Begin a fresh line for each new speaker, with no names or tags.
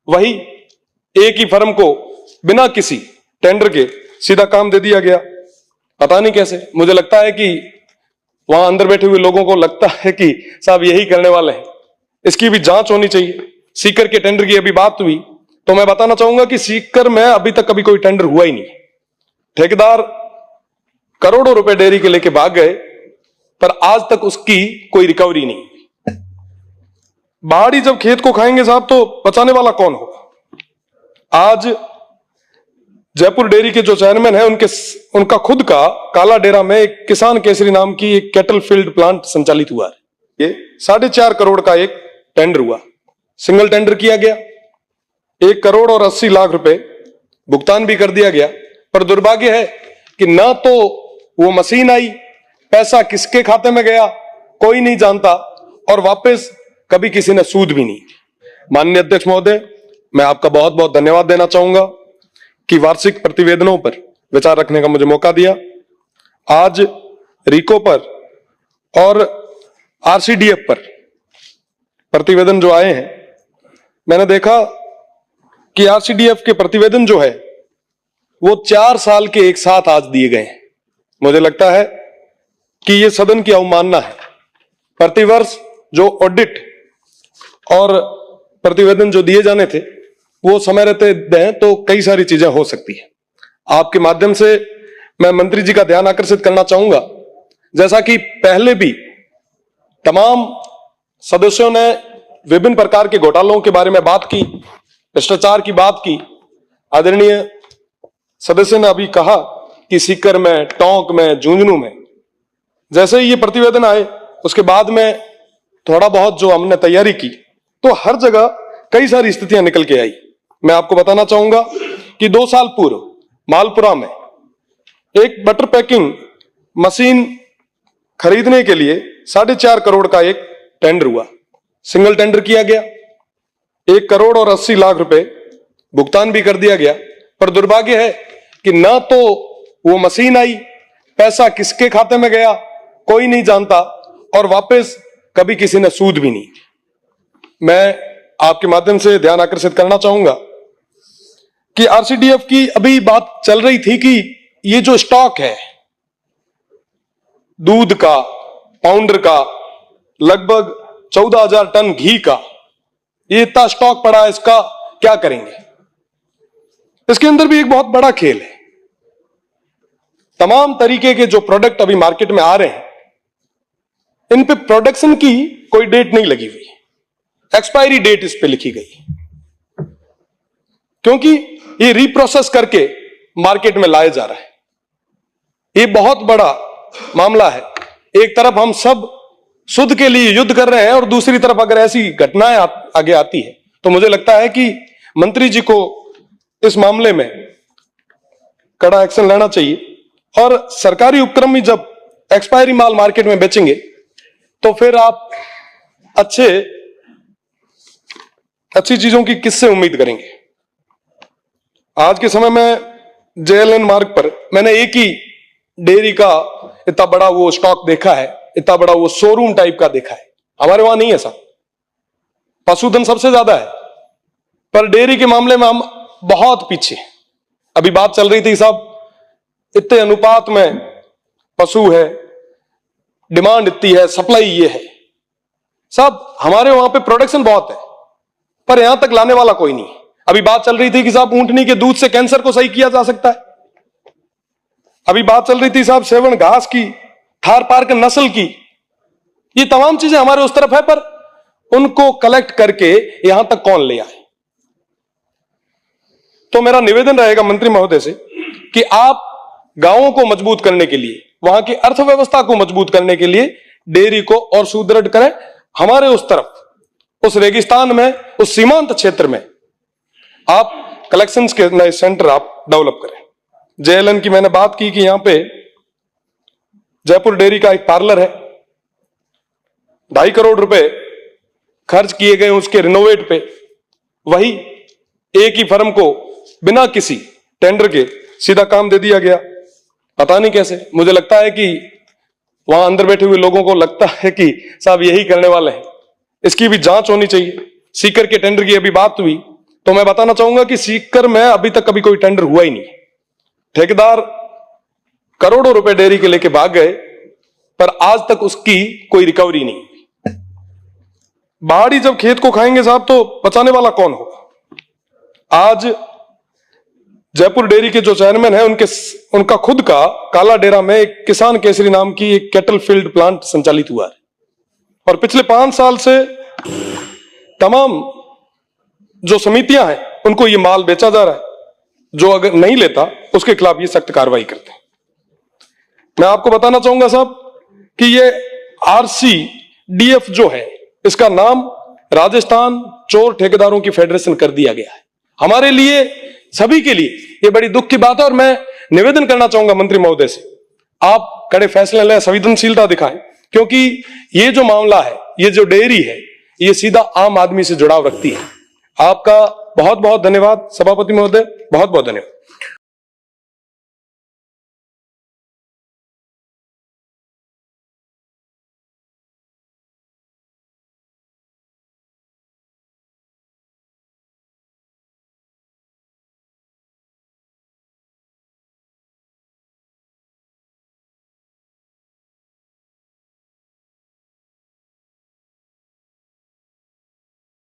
वही एक ही फर्म को बिना किसी टेंडर के सीधा काम दे दिया गया। पता नहीं कैसे, मुझे लगता है कि वहां अंदर बैठे हुए लोगों को लगता है कि साहब यही करने वाले हैं। इसकी भी जांच होनी चाहिए। सीकर के टेंडर की अभी बात हुई तो मैं बताना चाहूंगा कि सीकर में अभी तक कभी कोई टेंडर हुआ ही नहीं। ठेकेदार करोड़ों रुपए डेयरी के लेके भाग गए, पर आज तक उसकी कोई रिकवरी नहीं। बाड़ी जब खेत को खाएंगे साहब तो बचाने वाला कौन होगा। आज जयपुर डेयरी के जो चेयरमैन है उनका खुद का काला डेरा में एक किसान केसरी नाम की एक कैटल फील्ड प्लांट संचालित हुआ है। ये 4.5 करोड़ का एक टेंडर हुआ, सिंगल टेंडर किया गया, 1 करोड़ और 80 लाख रुपए भुगतान भी कर दिया गया। पर दुर्भाग्य है कि ना तो वो मशीन आई, पैसा किसके खाते में गया कोई नहीं जानता, और वापस कभी किसी ने सूद भी नहीं। माननीय अध्यक्ष महोदय, मैं आपका बहुत बहुत धन्यवाद देना चाहूंगा कि वार्षिक प्रतिवेदनों पर विचार रखने का मुझे मौका दिया। आज रिको पर और आरसीडीएफ पर प्रतिवेदन जो आए हैं, मैंने देखा कि आरसीडीएफ के प्रतिवेदन जो है वो 4 साल के एक साथ आज दिए गए हैं। मुझे लगता है कि ये सदन की अवमानना है। प्रतिवर्ष जो ऑडिट और प्रतिवेदन जो दिए जाने थे वो समय रहते दें तो कई सारी चीजें हो सकती है। आपके माध्यम से मैं मंत्री जी का ध्यान आकर्षित करना चाहूंगा, जैसा कि पहले भी तमाम सदस्यों ने विभिन्न प्रकार के घोटालों के बारे में बात की, भ्रष्टाचार की बात की। आदरणीय सदस्य ने अभी कहा कि सीकर में, टोंक में, झुंझुनू में, जैसे ही ये प्रतिवेदन आए उसके बाद में थोड़ा बहुत जो हमने तैयारी की तो हर जगह कई सारी स्थितियां निकल के आई। मैं आपको बताना चाहूंगा कि 2 साल पूर्व मालपुरा में एक बटर पैकिंग मशीन खरीदने के लिए 4.5 करोड़ का एक टेंडर हुआ, सिंगल टेंडर किया गया, 1 करोड़ और 80 लाख रुपए भुगतान भी कर दिया गया। पर दुर्भाग्य है कि ना तो वो मशीन आई, पैसा किसके खाते में गया कोई नहीं जानता, और वापस कभी किसी ने सूद भी नहीं। मैं आपके माध्यम से ध्यान आकर्षित करना चाहूंगा कि आरसीडीएफ की अभी बात चल रही थी कि ये जो स्टॉक है दूध का, पाउडर का, लगभग 14,000 टन घी का, ये इतना स्टॉक पड़ा है, इसका क्या करेंगे। इसके अंदर भी एक बहुत बड़ा खेल है। तमाम तरीके के जो प्रोडक्ट अभी मार्केट में आ रहे हैं, इन पे प्रोडक्शन की कोई डेट नहीं लगी हुई, एक्सपायरी डेट इस पे लिखी गई, क्योंकि ये रीप्रोसेस करके मार्केट में लाया जा रहा है। ये बहुत बड़ा मामला है। एक तरफ हम सब शुद्ध के लिए युद्ध कर रहे हैं और दूसरी तरफ अगर ऐसी घटनाएं आगे आती है तो मुझे लगता है कि मंत्री जी को इस मामले में कड़ा एक्शन लेना चाहिए। और सरकारी उपक्रम में जब एक्सपायरी माल मार्केट में बेचेंगे तो फिर आप अच्छी चीजों की किससे उम्मीद करेंगे। आज के समय में जेएलएन मार्ग पर मैंने एक ही डेयरी का इतना बड़ा वो स्टॉक देखा है, इतना बड़ा वो शोरूम टाइप का देखा है। हमारे वहां नहीं है साहब, पशुधन सबसे ज्यादा है, पर डेयरी के मामले में हम बहुत पीछे। अभी बात चल रही थी साहब, इतने अनुपात में पशु है, डिमांड इतनी है, सप्लाई ये है। साहब हमारे वहां पे प्रोडक्शन बहुत है पर यहां तक लाने वाला कोई नहीं। अभी बात चल रही थी कि साहब ऊंटनी के दूध से कैंसर को सही किया जा सकता है। अभी बात चल रही थी साहब सेवन घास की, थार पार्क नस्ल की। ये तमाम चीजें हमारे उस तरफ है, पर उनको कलेक्ट करके यहां तक कौन ले आए। तो मेरा निवेदन रहेगा मंत्री महोदय से कि आप गांवों को मजबूत करने के लिए, वहां की अर्थव्यवस्था को मजबूत करने के लिए डेयरी को और सुदृढ़ करें। हमारे उस तरफ, उस रेगिस्तान में, उस सीमांत क्षेत्र में आप कलेक्शंस के नए सेंटर आप डेवलप करें। जेएलएन की मैंने बात की कि यहां पे जयपुर डेयरी का एक पार्लर है, 2.5 करोड़ रुपए खर्च किए गए उसके रिनोवेट पे। वही एक ही फर्म को बिना किसी टेंडर के सीधा काम दे दिया गया। पता नहीं कैसे, मुझे लगता है कि वहां अंदर बैठे हुए लोगों को लगता है कि साहब यही करने वाले हैं। इसकी भी जांच होनी चाहिए। सीकर के टेंडर की अभी बात हुई तो मैं बताना चाहूंगा कि सीकर में अभी तक कभी कोई टेंडर हुआ ही नहीं। ठेकेदार करोड़ों रुपए डेयरी के लेके भाग गए, पर आज तक उसकी कोई रिकवरी नहीं हुई। बाहरी जब खेत को खाएंगे साहब तो बचाने वाला कौन होगा? आज जयपुर डेयरी के जो चेयरमैन है उनका खुद का काला डेरा में एक किसान केसरी नाम की एक कैटल फील्ड प्लांट संचालित हुआ है, और पिछले 5 साल से तमाम जो समितियां हैं उनको ये माल बेचा जा रहा है। जो अगर नहीं लेता उसके खिलाफ ये सख्त कार्रवाई करते हैं। मैं आपको बताना चाहूंगा साहब कि ये RCDF जो है, इसका नाम राजस्थान चोर ठेकेदारों की फेडरेशन कर दिया गया है। हमारे लिए, सभी के लिए ये बड़ी दुख की बात है, और मैं निवेदन करना चाहूंगा मंत्री महोदय से, आप कड़े फैसले लें, संवेदनशीलता दिखाएं, क्योंकि ये जो मामला है, ये जो डेयरी है, ये सीधा आम आदमी से जुड़ाव रखती है। आपका बहुत बहुत धन्यवाद सभापति महोदय, बहुत बहुत धन्यवाद।